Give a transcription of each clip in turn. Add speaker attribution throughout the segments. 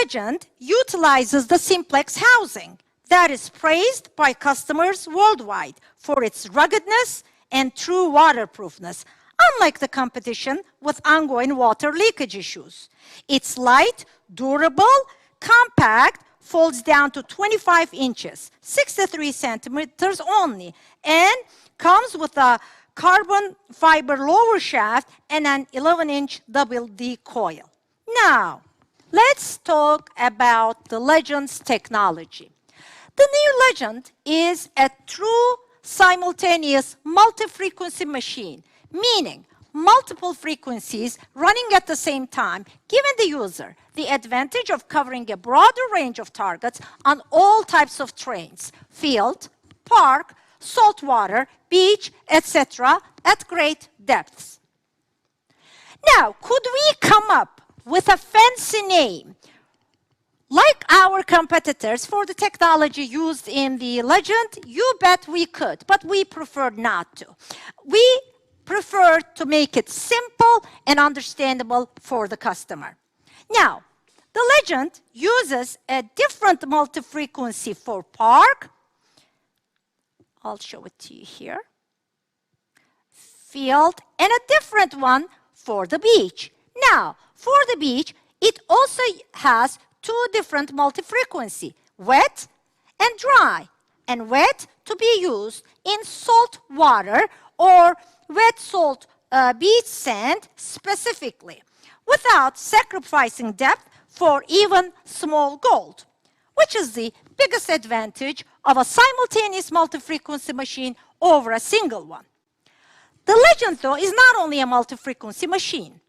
Speaker 1: Legend utilizes the Simplex housing that is praised by customers worldwide for its ruggedness and true waterproofness, unlike the competition with ongoing water leakage issues. It's light, durable, compact, folds down to 25 inches, 63 centimeters only, and comes with a carbon fiber lower shaft and an 11-inch double D coil. Now, let's talk about the Legend's technology. The new Legend is a true simultaneous multi-frequency machine, meaning multiple frequencies running at the same time, giving the user the advantage of covering a broader range of targets on all types of terrains, field, park, saltwater, beach, etc., at great depths. Now, could we come up with a fancy name like our competitors for the technology used in the Legend? You bet we could, but we preferred not to. We prefer to make it simple and understandable for the customer. Now, the Legend uses a different multi-frequency for park. I'll show it to you here. Field, and a different one for the beach. Now, for the beach, it also has two different multi-frequency, wet and dry. And wet to be used in salt water or wet salt beach sand specifically, without sacrificing depth for even small gold, which is the biggest advantage of a simultaneous multi-frequency machine over a single one. The Legend, though, is not only a multi-frequency machine.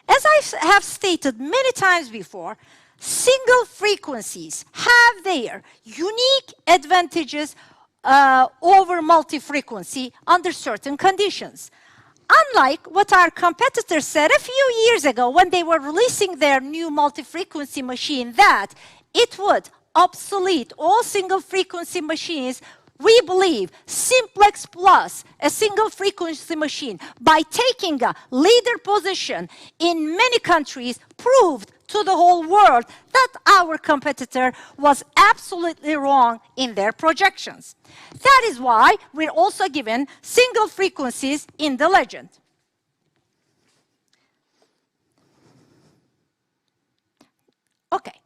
Speaker 1: As I have stated many times before, single frequencies have their unique advantages over multi-frequency under certain conditions. Unlike what our competitors said a few years ago when they were releasing their new multi-frequency machine, that it would obsolete all single-frequency machines, we believe Simplex Plus, a single-frequency machine, by taking a leader position in many countries, proved to the whole world that our competitor was absolutely wrong in their projections. That is why we're also given single frequencies in the Legend. Okay.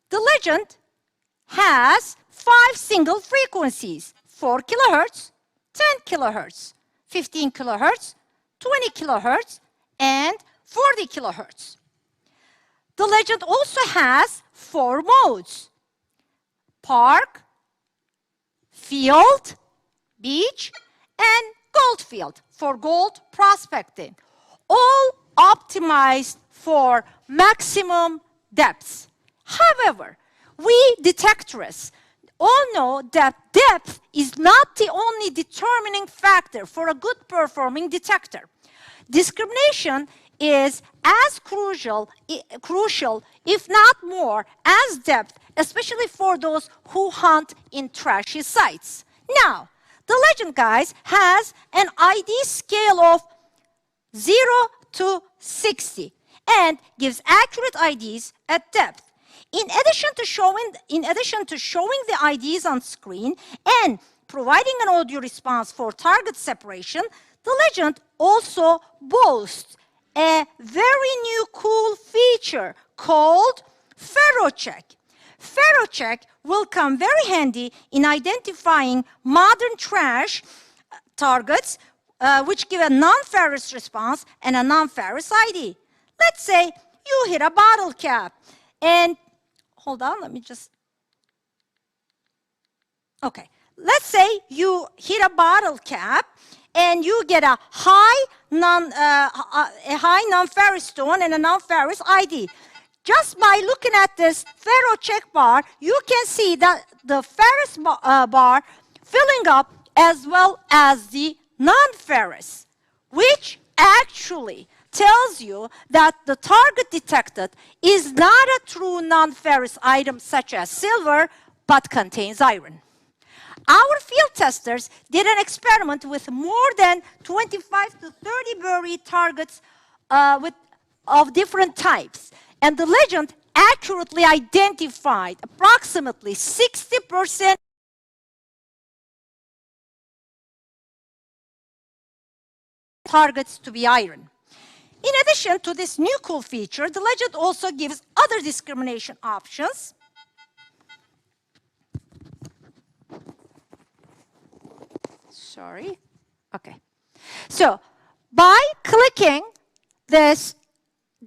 Speaker 1: The Legend has 5 single frequencies: 4 kilohertz, 10 kilohertz, 15 kilohertz, 20 kilohertz, and 40 kilohertz. The Legend also has 4 modes: park, field, beach, and gold field for gold prospecting, all optimized for maximum depths. However, we detectorists all know that depth is not the only determining factor for a good performing detector. Discrimination is as crucial, if not more, as depth, especially for those who hunt in trashy sites. Now, the Legend, guys, has an ID scale of 0 to 60 and gives accurate IDs at depth. In addition to showing the IDs on screen and providing an audio response for target separation, the Legend also boasts a very new cool feature called Ferrocheck. Ferrocheck will come very handy in identifying modern trash targets which give a non-ferrous response and a non-ferrous ID. Let's say you hit a bottle cap and, hold on, let me just, okay. Let's say you hit a bottle cap and you get a high non-ferrous stone and a non-ferrous ID. Just by looking at this Ferrocheck bar, you can see that the ferrous bar filling up as well as the non-ferrous, which actually tells you that the target detected is not a true non-ferrous item such as silver, but contains iron. Our field testers did an experiment with more than 25 to 30 buried targets of different types. And the Legend accurately identified approximately 60% targets to be iron. In addition to this new cool feature, the legend also gives other discrimination options. Sorry. Okay. So, by clicking this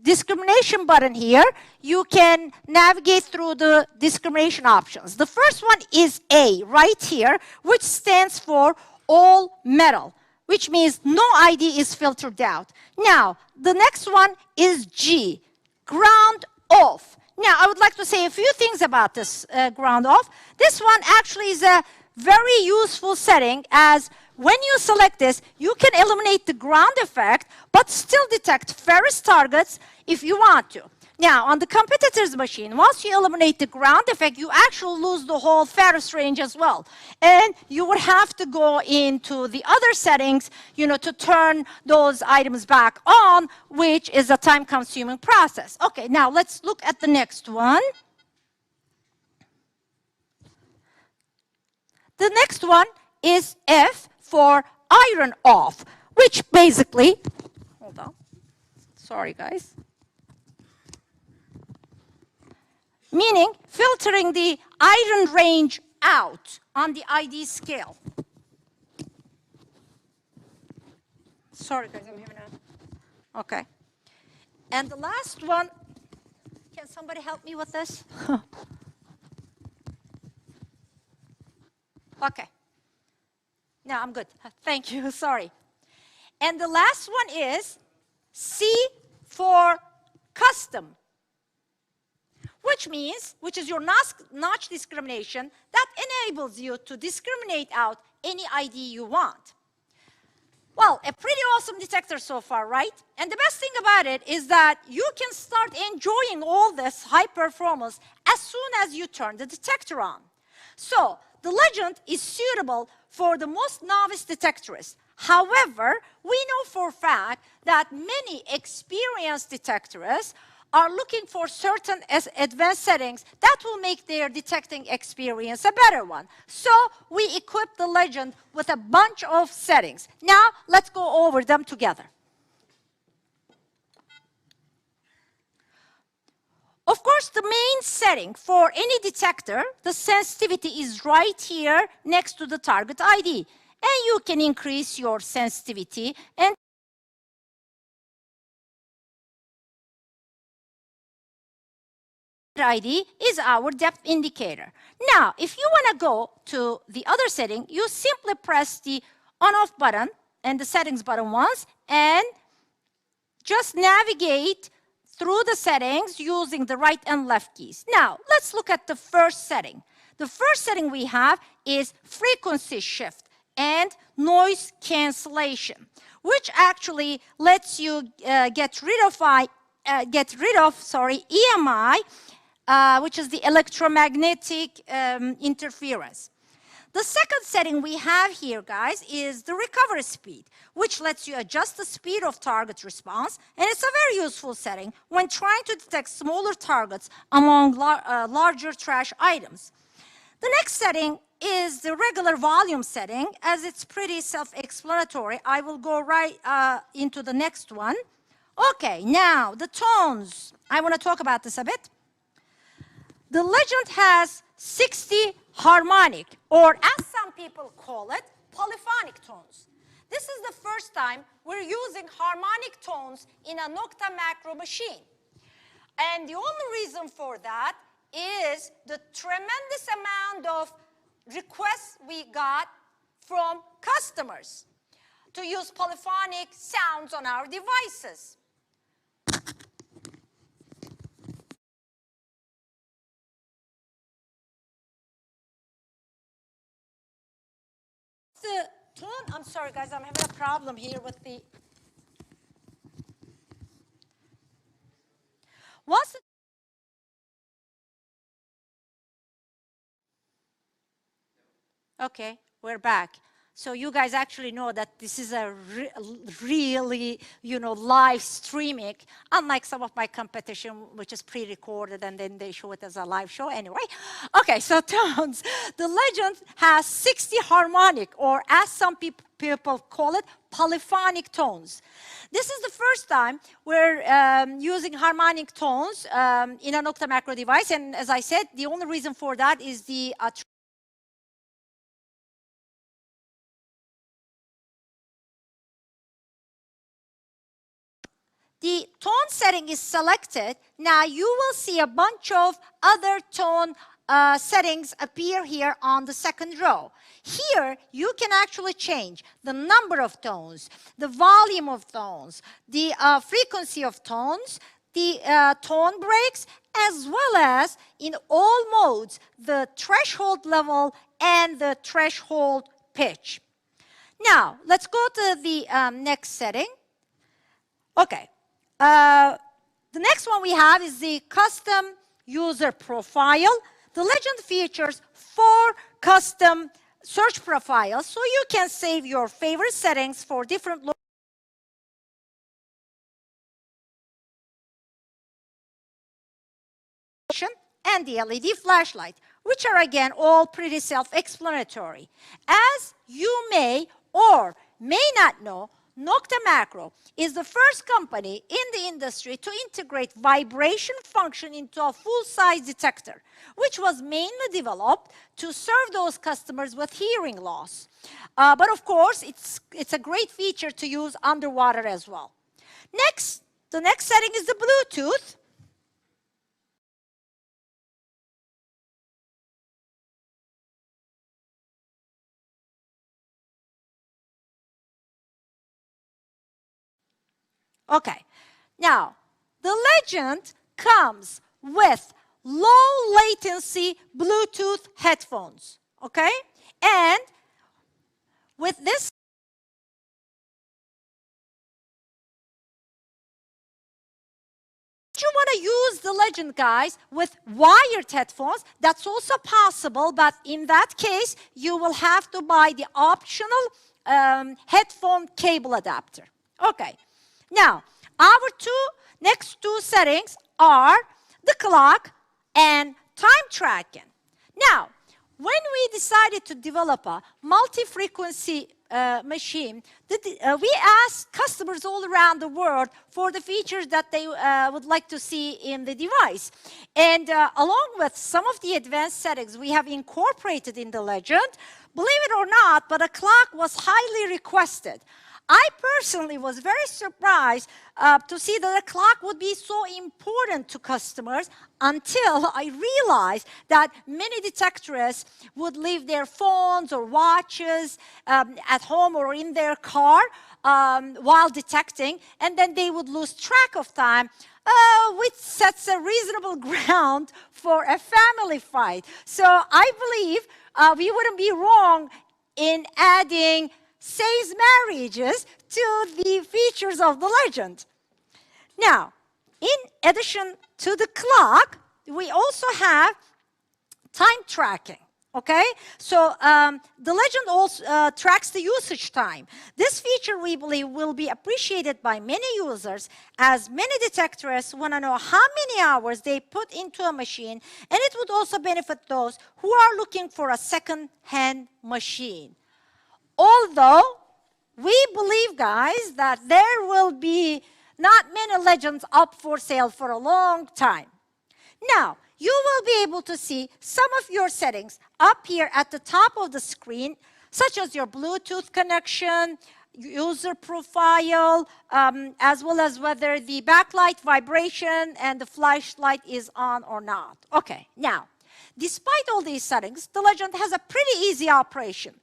Speaker 1: discrimination button here, you can navigate through the discrimination options. The first one is A, right here, which stands for all metal, which means no ID is filtered out. Now, the next one is G, ground off. Now, I would like to say a few things about this ground off. This one actually is a very useful setting, as when you select this, you can eliminate the ground effect, but still detect ferrous targets if you want to. Now, on the competitor's machine, once you eliminate the ground effect, you actually lose the whole ferrous range as well. And you would have to go into the other settings, to turn those items back on, which is a time-consuming process. Okay, now let's look at the next one. The next one is F for iron off, which basically, hold on, sorry guys, meaning filtering the iron range out on the ID scale. Sorry guys, I'm having a, okay. And the last one, can somebody help me with this? Okay. No, I'm good. Thank you. Sorry. And the last one is C for custom, which is your notch discrimination that enables you to discriminate out any ID you want. Well, a pretty awesome detector so far, right? And the best thing about it is that you can start enjoying all this high performance as soon as you turn the detector on. So, the legend is suitable for the most novice detectorists. However, we know for a fact that many experienced detectorists are looking for certain advanced settings that will make their detecting experience a better one. So we equip the legend with a bunch of settings. Now, let's go over them together. Of course, the main setting for any detector, the sensitivity is right here next to the target ID. And you can increase your sensitivity and ID is our depth indicator. Now, if you want to go to the other setting, you simply press the on-off button and the settings button once and just navigate through the settings using the right and left keys. Now, let's look at the first setting. The first setting we have is frequency shift and noise cancellation, which actually lets you get rid of EMI, which is the electromagnetic interference. The second setting we have here, guys, is the recovery speed, which lets you adjust the speed of target response, and it's a very useful setting when trying to detect smaller targets among larger trash items. The next setting is the regular volume setting, as it's pretty self-explanatory. I will go right into the next one. Okay, now the tones. I want to talk about this a bit. The legend has 60 harmonic, or as some people call it, polyphonic tones. This is the first time we're using harmonic tones in a Nokta Makro machine. And the only reason for that is the tremendous amount of requests we got from customers to use polyphonic sounds on our devices. The tone, I'm sorry guys, I'm having a problem here with the, okay, we're back. So you guys actually know that this is a really, live streaming, unlike some of my competition, which is pre-recorded and then they show it as a live show. Anyway, okay, so tones. The Legend has 60 harmonic, or as some people call it, polyphonic tones. This is the first time we're using harmonic tones in a Nokta Makro device, and as I said, the only reason for that is the the tone setting is selected. Now you will see a bunch of other tone settings appear here on the second row. Here, you can actually change the number of tones, the volume of tones, the frequency of tones, the tone breaks, as well as, in all modes, the threshold level and the threshold pitch. Now, let's go to the next setting. Okay. The next one we have is the custom user profile. The Legend features 4 custom search profiles, so you can save your favorite settings for different locations and the LED flashlight, which are again all pretty self-explanatory. As you may or may not know, Nokta Makro is the first company in the industry to integrate vibration function into a full-size detector, which was mainly developed to serve those customers with hearing loss. But of course, it's a great feature to use underwater as well. Next, the next setting is the Bluetooth. Okay, now the Legend comes with low latency Bluetooth headphones, okay? And with this, if you want to use the Legend, guys, with wired headphones, that's also possible, but in that case, you will have to buy the optional headphone cable adapter. Okay. Now, our next two settings are the clock and time tracking. Now, when we decided to develop a multi-frequency machine, we asked customers all around the world for the features that they would like to see in the device. And along with some of the advanced settings we have incorporated in the Legend, believe it or not, but a clock was highly requested. I personally was very surprised to see that a clock would be so important to customers until I realized that many detectorists would leave their phones or watches at home or in their car while detecting, and then they would lose track of time, which sets a reasonable ground for a family fight. So I believe we wouldn't be wrong in adding saves marriages to the features of the Legend. Now, in addition to the clock, we also have time tracking, okay? So the Legend also tracks the usage time. This feature, we believe, will be appreciated by many users, as many detectorists want to know how many hours they put into a machine, and it would also benefit those who are looking for a second-hand machine. Although we believe, guys, that there will be not many Legends up for sale for a long time. Now, you will be able to see some of your settings up here at the top of the screen, such as your Bluetooth connection, user profile, as well as whether the backlight vibration and the flashlight is on or not. Okay, now, despite all these settings, the Legend has a pretty easy operation.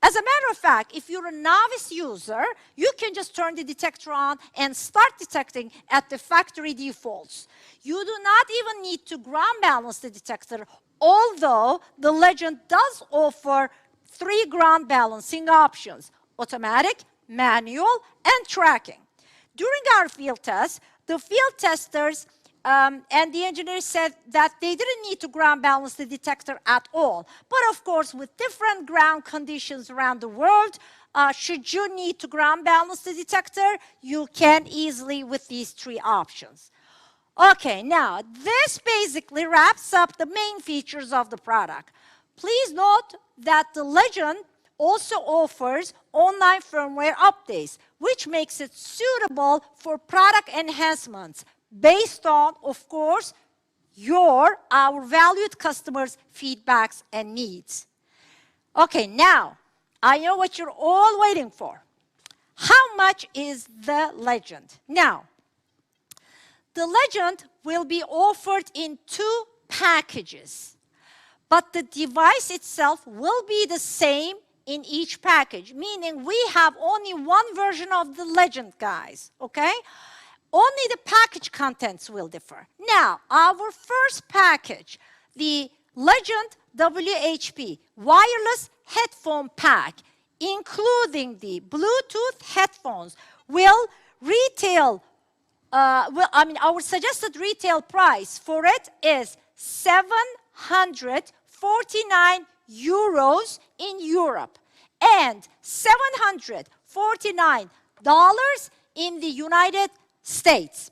Speaker 1: As a matter of fact, if you're a novice user, you can just turn the detector on and start detecting at the factory defaults. You do not even need to ground balance the detector, although the Legend does offer 3 ground balancing options: automatic, manual, and tracking. During our field test, the field testers And the engineers said that they didn't need to ground balance the detector at all. But of course, with different ground conditions around the world, should you need to ground balance the detector, you can easily with these three options. Okay, now this basically wraps up the main features of the product. Please note that the Legend also offers online firmware updates, which makes it suitable for product enhancements based on, of course, our valued customers' feedbacks and needs. Okay, now, I know what you're all waiting for. How much is the Legend? Now, the Legend will be offered in 2 packages, but the device itself will be the same in each package, meaning we have only one version of the Legend, guys, okay? Only the package contents will differ. Now, our first package, the Legend WHP wireless headphone pack, including the Bluetooth headphones, will retail, our suggested retail price for it is 749 euros in Europe and $749 in the United States.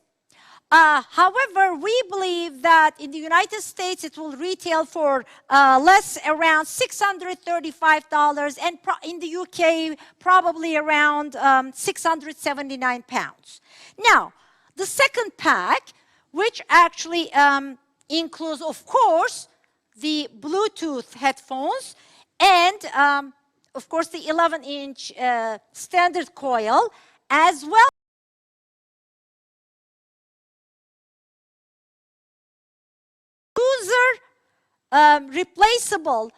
Speaker 1: However, we believe that in the United States it will retail for less, around $635, and in the UK probably around £679. Now, the second pack, which actually includes, of course, the Bluetooth headphones and, of course, the 11-inch standard coil, as well user replaceable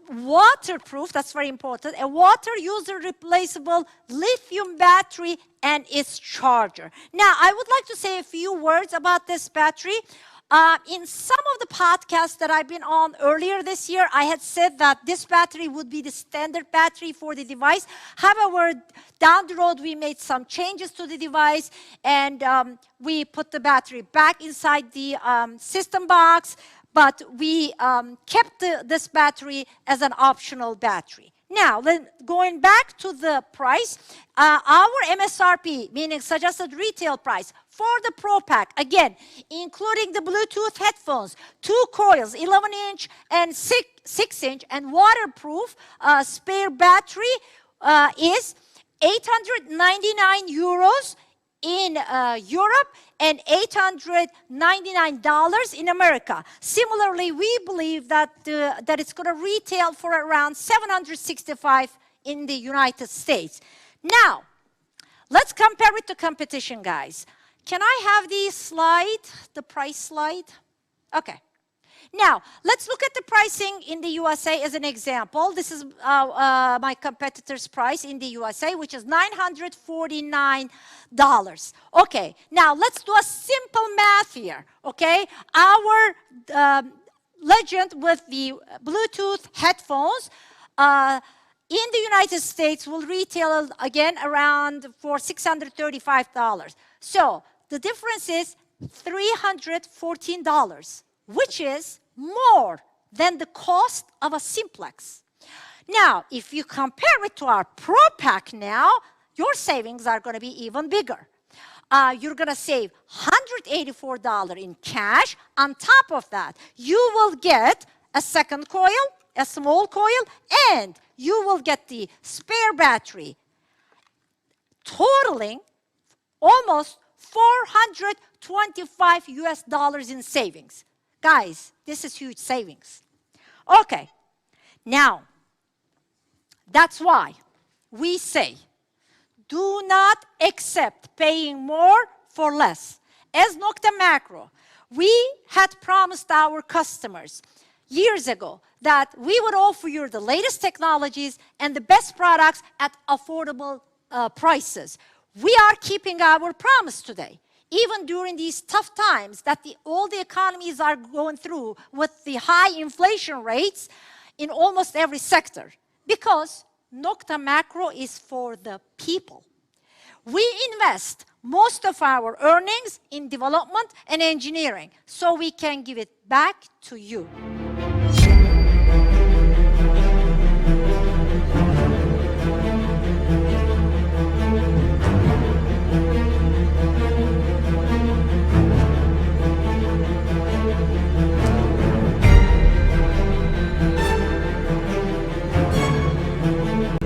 Speaker 1: waterproof, that's very important, a water user replaceable lithium battery and its charger. Now, I would like to say a few words about this battery. In some of the podcasts that I've been on earlier this year, I had said that this battery would be the standard battery for the device. However, down the road, we made some changes to the device, and we put the battery back inside the system box, but we kept this battery as an optional battery. Now, then going back to the price, our MSRP, meaning suggested retail price, for the Pro Pack, again, including the Bluetooth headphones, 2 coils, 11-inch and 6-inch, and waterproof spare battery is 899 euros in Europe and $899 in America. Similarly, we believe that it's going to retail for around $765 in the United States. Now, let's compare it to competition, guys. Can I have the slide, the price slide? Okay. Now, let's look at the pricing in the USA as an example. This is my competitor's price in the USA, which is $949. Okay, now let's do a simple math here, okay? Our Legend with the Bluetooth headphones in the United States will retail again around for $635. So the difference is $314, which is more than the cost of a Simplex. Now, if you compare it to our Pro Pack now, your savings are going to be even bigger. You're going to save $184 in cash. On top of that, you will get a second coil, a small coil, and you will get the spare battery, totaling almost $425 US in savings. Guys, this is huge savings. Okay, now, that's why we say, do not accept paying more for less. As Nokta Makro, we had promised our customers years ago that we would offer you the latest technologies and the best products at affordable prices. We are keeping our promise today, even during these tough times that all the economies are going through with the high inflation rates in almost every sector, because Nokta Makro is for the people. We invest most of our earnings in development and engineering so we can give it back to you.